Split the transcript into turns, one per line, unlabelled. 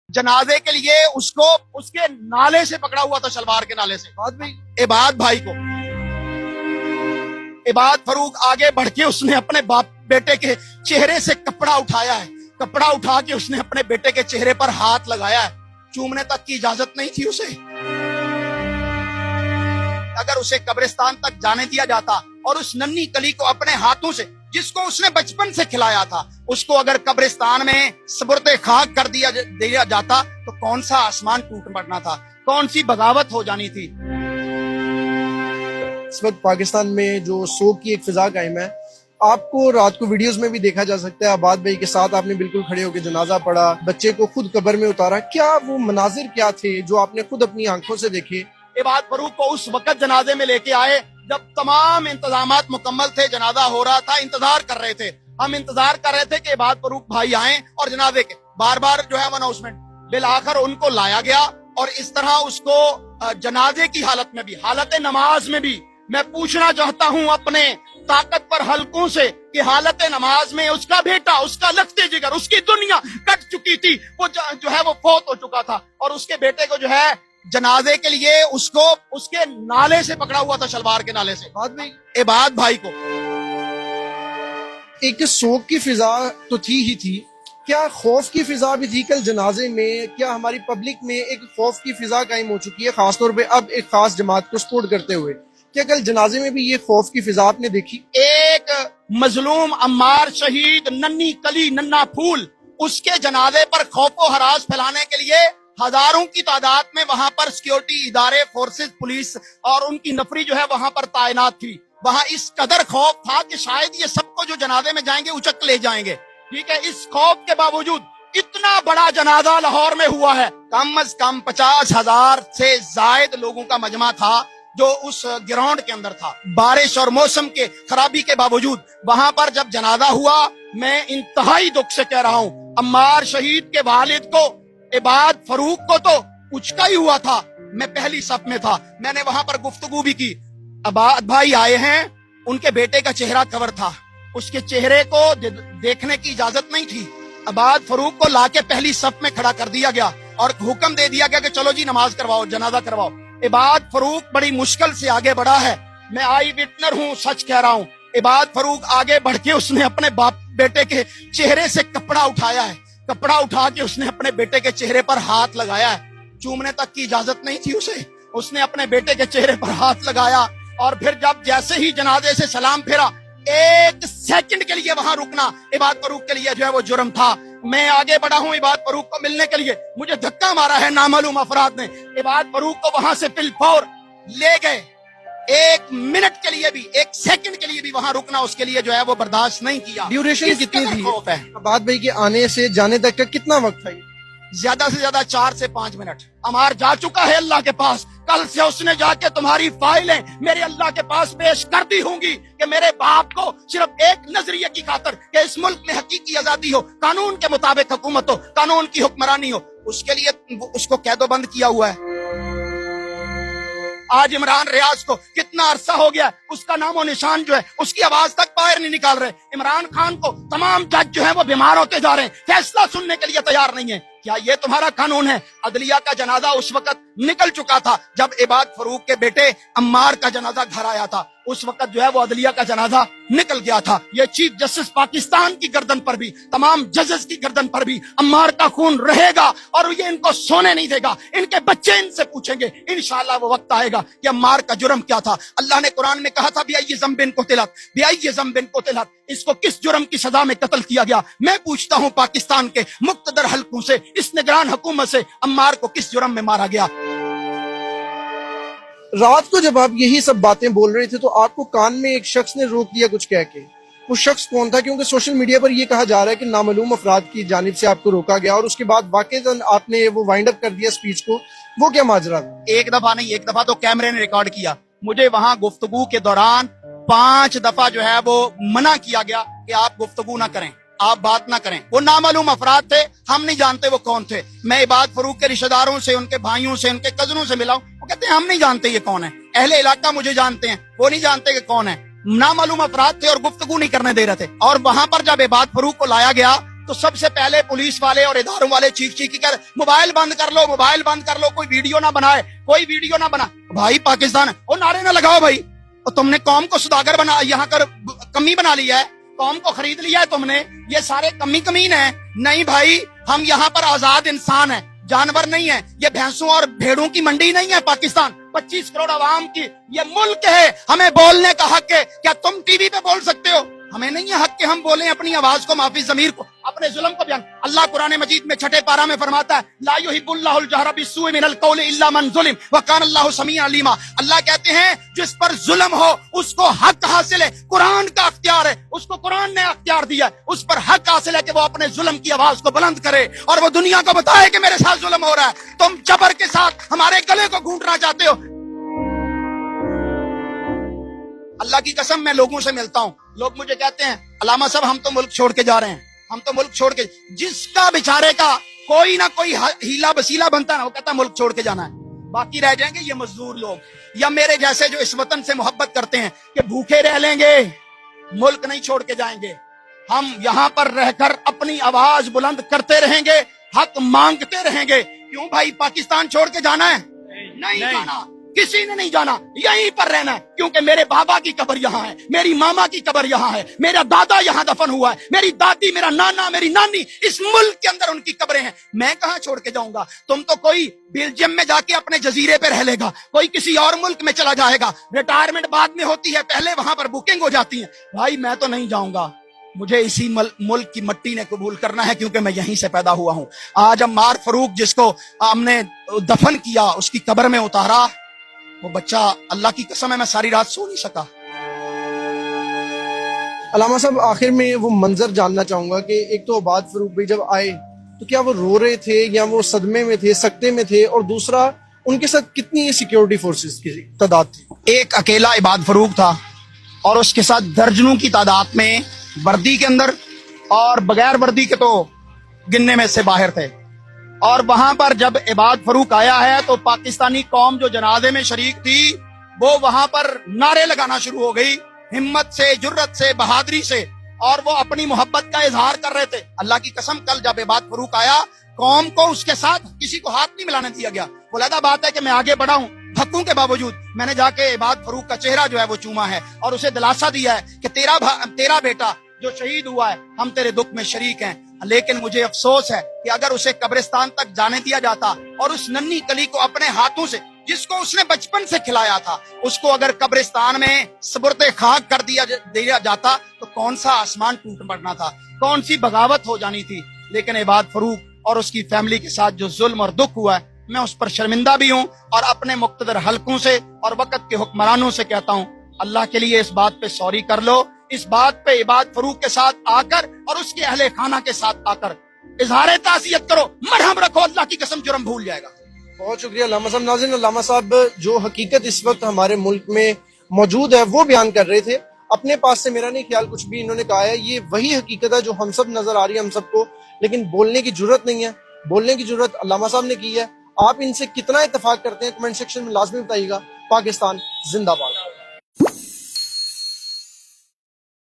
जनाजे के लिए उसको उसके नाले से पकड़ा हुआ था, शलवार के नाले से। इबाद भाई को, इबाद फरूक आगे बढ़ के उसने अपने बाप बेटे के चेहरे से कपड़ा उठाया है, कपड़ा उठा के उसने अपने बेटे के चेहरे पर हाथ लगाया है। चूमने तक की इजाजत नहीं थी उसे। अगर उसे कब्रिस्तान तक जाने दिया जाता और उस नन्ही कली को अपने हाथों से, जिसको उसने बचपन से खिलाया था, उसको अगर कब्रिस्तान में सुपुर्द खाक कर दिया जाता तो कौन सा आसमान टूट पड़ना था, कौन सी बगावत हो जानी थी।
इस वक्त पाकिस्तान में जो शोक की एक फिजा कायम है, आपको रात को वीडियोस में भी देखा जा सकता है। आबाद भाई के साथ आपने बिल्कुल खड़े होकर जनाजा पढ़ा, बच्चे को खुद कब्र में उतारा। क्या वो मनाजिर क्या थे जो आपने खुद अपनी आंखों से देखे?
इबाद फरूक को उस वक्त जनाजे में लेके आए जब तमाम इंतजामात मुकम्मल थे, जनाजा हो रहा था, इंतजार कर रहे थे। हम इंतजार कर रहे थे कि इबाद फरूक भाई आए और जनाजे के बार बार जो है अनाउंसमेंट, बिल आखिर उनको लाया गया। और इस तरह उसको जनाजे की हालत में भी, हालत नमाज में भी, मैं पूछना चाहता हूँ अपने ताकत पर हल्कों से कि हालत नमाज में उसका बेटा, उसका लफ्ते जिगर, उसकी दुनिया कट चुकी थी, वो जो है वो फौत हो चुका था, और उसके बेटे को जो है जनाजे के लिए उसको उसके नाले से पकड़ा हुआ था, शलवार के नाले से। इबाद भाई को
एक शोक की फिजा तो थी ही थी, क्या खौफ की फिजा भी थी कल जनाजे में? क्या हमारी पब्लिक में एक खौफ की फिजा कायम हो चुकी है, खासतौर पे अब एक खास जमात को सपोर्ट करते हुए? क्या कल जनाजे में भी ये खौफ की फिजा आपने देखी?
एक मजलूम अम्मार शहीद, नन्ही कली, नन्ना फूल, उसके जनाजे पर खौफो हरास फैलाने के लिए हजारों की तादाद में वहां पर सिक्योरिटी इदारे, फोर्सेस, पुलिस और उनकी नफरी जो है वहां पर तैनात थी। वहां इस कदर खौफ था कि शायद ये सबको जो जनाजे में जाएंगे उचक ले जाएंगे। ठीक है, इस खौफ के बावजूद इतना बड़ा जनाजा लाहौर में हुआ है। कम अज कम 50,000 से जायद लोगों का मजमा था जो उस ग्राउंड के अंदर था। बारिश और मौसम के खराबी के बावजूद वहां पर जब जनाजा हुआ, मैं इंतहाई दुख से कह रहा हूँ, अम्मार शहीद के वालिद को, इबाद फरूक को तो उचका ही हुआ था। मैं पहली सफ में था, मैंने वहां पर गुफ्तगू भी की। अबाद भाई आए हैं, उनके बेटे का चेहरा कवर था, उसके चेहरे को देखने की इजाजत नहीं थी। अबाद फरूक को लाके पहली सफ में खड़ा कर दिया गया और हुक्म दे दिया गया कि चलो जी नमाज करवाओ, जनाजा करवाओ। इबाद फरूक बड़ी मुश्किल से आगे बढ़ा है, मैं आई विटनर हूँ, सच कह रहा हूँ। इबाद फरूक आगे बढ़ के उसने अपने बाप बेटे के चेहरे से कपड़ा उठाया है, कपड़ा उठा के उसने अपने बेटे के चेहरे पर हाथ लगाया है। चूमने तक की इजाजत नहीं थी उसे, उसने अपने बेटे के चेहरे पर हाथ लगाया। और फिर जब जैसे ही जनाजे से सलाम फेरा, एक सेकंड के लिए वहां रुकना इबाद फरूक के लिए जो है वो जुर्म था। मैं आगे बढ़ा हूं इबाद फरूक को मिलने के लिए, मुझे धक्का मारा है नामालूम अफराद ने, इबाद फरूक को वहां से फिलफौर ले गए। एक मिनट के लिए भी, एक सेकंड के लिए भी वहां रुकना उसके लिए जो है वो बर्दाश्त नहीं किया।
ड्यूरेशन कितनी थी
खौफ है?
आबाद भाई के आने से जाने तक का कितना वक्त था?
ज्यादा से ज्यादा 4 से 5 मिनट। अमार जा चुका है अल्लाह के पास, कल से उसने जाके तुम्हारी फाइलें मेरे अल्लाह के पास पेश कर दी होंगी कि मेरे बाप को सिर्फ एक नजरिए की खातर कि इस मुल्क में हकीकी आजादी हो, कानून के मुताबिक हुकूमत हो, कानून की हुक्मरानी हो, उसके लिए उसको कैदोबंद किया हुआ है। आज इमरान रियाज को कितना अरसा हो गया, उसका नामो निशान जो है, उसकी आवाज तक बाहर नहीं निकाल रहे। इमरान खान को तमाम जज जो है वो बीमार होते जा रहे हैं, फैसला सुनने के लिए तैयार नहीं है। क्या ये तुम्हारा कानून है? अदलिया का जनाजा उस वक्त निकल चुका था जब इबाद फरूक के बेटे अम्मार का जनाजा घर आया था, उस वक्त जो है वो अदलिया का जनाजा निकल गया था। ये चीफ जस्टिस पाकिस्तान की गर्दन पर भी, तमाम जजेस की गर्दन पर भी अम्मार का खून रहेगा और ये इनको सोने नहीं देगा। इनके बच्चे इनसे पूछेंगे, इंशाअल्लाह वो वक्त आएगा कि अम्मार का जुर्म क्या था। अल्लाह ने कुरान में कहा था बिअय्यि ज़ंबिन कुतिलत, बिअय्यि ज़ंबिन कुतिलत, इसको किस जुर्म की सजा में कत्ल किया गया। मैं पूछता हूँ पाकिस्तान के मुक्तदर हल्कों से, इस निगरान हुकूमत से, अम्मार को किस जुर्म में मारा गया?
रात को जब आप यही सब बातें बोल रहे थे तो आपको कान में एक शख्स ने रोक दिया कुछ कह के। वो शख्स कौन था? क्योंकि सोशल मीडिया पर ये कहा जा रहा है कि नामालूम अफराद की जानिब से आपको रोका गया और उसके बाद वाकईतन आपने वो वाइंड अप कर दिया स्पीच को। वो क्या माजरा था?
एक दफा नहीं, एक दफा तो कैमरे ने रिकॉर्ड किया। मुझे वहां गुफ्तगू के दौरान 5 दफा जो है वो मना किया गया कि आप गुफ्तगू ना करें, आप बात ना करें। वो नामालूम अफराद थे, हम नहीं जानते वो कौन थे। मैं इबाद फरूक के रिश्तेदारों से, उनके भाइयों से, उनके कजनों से मिला हूं, वो कहते हैं हम नहीं जानते ये कौन है। अहले इलाका मुझे जानते हैं, वो नहीं जानते कि कौन है। नामालूम अफराद थे और गुफ्तगू नहीं करने दे रहे थे। और वहां पर जब इबाद फरूक को लाया गया तो सबसे पहले पुलिस वाले और इदारों वाले चीख चीख कर मोबाइल बंद कर लो, मोबाइल बंद कर लो, कोई वीडियो ना बनाए, कोई वीडियो ना बना। भाई पाकिस्तान, वो नारे ना लगाओ भाई, और तुमने कौम को सुदागर बना, यहाँ कर कमी बना लिया है, कौम को खरीद लिया है तुमने, ये सारे कमी कमीन है। नहीं भाई, हम यहाँ पर आजाद इंसान है, जानवर नहीं है, ये भैंसों और भेड़ों की मंडी नहीं है पाकिस्तान, 25 करोड़ आवाम की ये मुल्क है। हमें बोलने का हक है। क्या तुम टीवी पे बोल सकते हो? हमें नहीं है हक कि हम बोलें अपनी आवाज को, माफी ज़मीर को, अपने जुल्म को बयान। अल्लाह कुरान मजीद में 6 पारा में फरमाता है, ला युहिब्बुल्लाहुल जहरा बिस्सूइ मिनल कौलि इल्ला मन ज़ुलिम व कान अल्लाहु समीअन अलीमा। अल्लाह कहते हैं जिस पर जुल्म हो उसको हक हासिल है, कुरान का अख्तियार है, उसको कुरान ने अख्तियार दिया है, उस पर हक हासिल है कि वो अपने जुल्म की आवाज को बुलंद करे और वो दुनिया को बताए कि मेरे साथ जुल्म हो रहा है। तुम जबर के साथ हमारे गले को घूंटना चाहते हो। अल्लाह की कसम, मैं लोगों से मिलता हूँ, लोग मुझे कहते हैं अलामा साहब हम तो मुल्क छोड़ के जा रहे हैं, हम तो मुल्क छोड़ के, जिसका बेचारे का कोई ना कोई हीला बसीला बनता है ना, वो कहता है मुल्क छोड़ के जाना है। बाकी रह जाएंगे ये मजदूर लोग या मेरे जैसे जो इस वतन से मोहब्बत करते हैं कि भूखे रह लेंगे, मुल्क नहीं छोड़ के जाएंगे। हम यहाँ पर रहकर अपनी आवाज बुलंद करते रहेंगे, हक मांगते रहेंगे। क्यों भाई, पाकिस्तान छोड़ के जाना है? नहीं जाना, किसी ने नहीं जाना, यहीं पर रहना है। क्योंकि मेरे बाबा की कब्र यहाँ है, मेरी मामा की कब्र यहाँ है, मेरा दादा यहाँ दफन हुआ है, मेरी दादी, मेरा नाना, मेरी नानी, इस मुल्क के अंदर उनकी कब्रें हैं। मैं कहाँ छोड़ के जाऊंगा? तुम तो कोई बेल्जियम में जाके अपने जजीरे पे रह लेगा, कोई किसी और मुल्क में चला जाएगा, रिटायरमेंट बाद में होती है, पहले वहां पर बुकिंग हो जाती है। भाई मैं तो नहीं जाऊंगा, मुझे इसी मुल्क की मट्टी ने कबूल करना है, क्योंकि मैं यहीं से पैदा हुआ हूँ। आज अम्मार फरूक जिसको हमने दफन किया, उसकी कब्र में उतारा, वो बच्चा, अल्लाह की कसम है मैं सारी रात सो नहीं सका।
अलामा साहब, आखिर में वो मंजर जानना चाहूंगा कि एक तो इबाद फरूक भाई जब आए तो क्या वो रो रहे थे या वो सदमे में थे, सकते में थे, और दूसरा उनके साथ कितनी सिक्योरिटी फोर्सेस की तादाद थी?
एक अकेला इबाद फरूक था और उसके साथ दर्जनों की तादाद में वर्दी के अंदर और बगैर वर्दी के तो गिनने में से बाहर थे। और वहां पर जब इबाद फरूक आया है तो पाकिस्तानी कौम जो जनाजे में शरीक थी वो वहां पर नारे लगाना शुरू हो गई, हिम्मत से, जुर्रत से, बहादुरी से, और वो अपनी मोहब्बत का इजहार कर रहे थे। अल्लाह की कसम, कल जब इबाद फरूक आया, कौम को उसके साथ किसी को हाथ नहीं मिलाने दिया गया। वो लगा बात है कि मैं आगे बढ़ा हूं, धक्कों के बावजूद मैंने जाके इबाद फरूक का चेहरा जो है वो चूमा है और उसे दिलासा दिया है कि तेरा बेटा जो शहीद हुआ है, हम तेरे दुख में शरीक हैं। लेकिन मुझे अफसोस है कि अगर उसे कब्रिस्तान तक जाने दिया जाता और उस नन्ही कली को अपने हाथों से, जिसको उसने बचपन से खिलाया था, उसको अगर कब्रिस्तान में सुपुर्द खाक कर दिया जाता तो कौन सा आसमान टूट पड़ना था, कौन सी बगावत हो जानी थी। लेकिन इबाद फरूक और उसकी फैमिली के साथ जो जुल्म और दुख हुआ है, मैं उस पर शर्मिंदा भी हूँ और अपने मुक्तदर हलकों से और वक्त के हुक्मरानों से कहता हूँ, अल्लाह के लिए इस बात पे सॉरी कर लो। इस बात पे इबाद फरूक के साथ आकर और उसके अहले खाना के साथ आकर इजहार ताज़ियत करो, मरहम रखो, अल्लाह की कसम जुर्म भूल जाएगा।
बहुत शुक्रिया अल्लामा साहब। नाज़रीन, अल्लामा साहब जो हकीकत इस वक्त हमारे मुल्क में मौजूद है वो बयान कर रहे थे। अपने पास से मेरा नहीं ख्याल कुछ भी इन्होंने कहा है, ये वही हकीकत है जो हम सब नजर आ रही है हम सबको, लेकिन बोलने की जरूरत नहीं है। बोलने की जरूरत अल्लामा साहब ने की है। आप इनसे कितना इत्तेफाक करते हैं कमेंट सेक्शन में लाजमी बताइएगा। पाकिस्तान जिंदाबाद।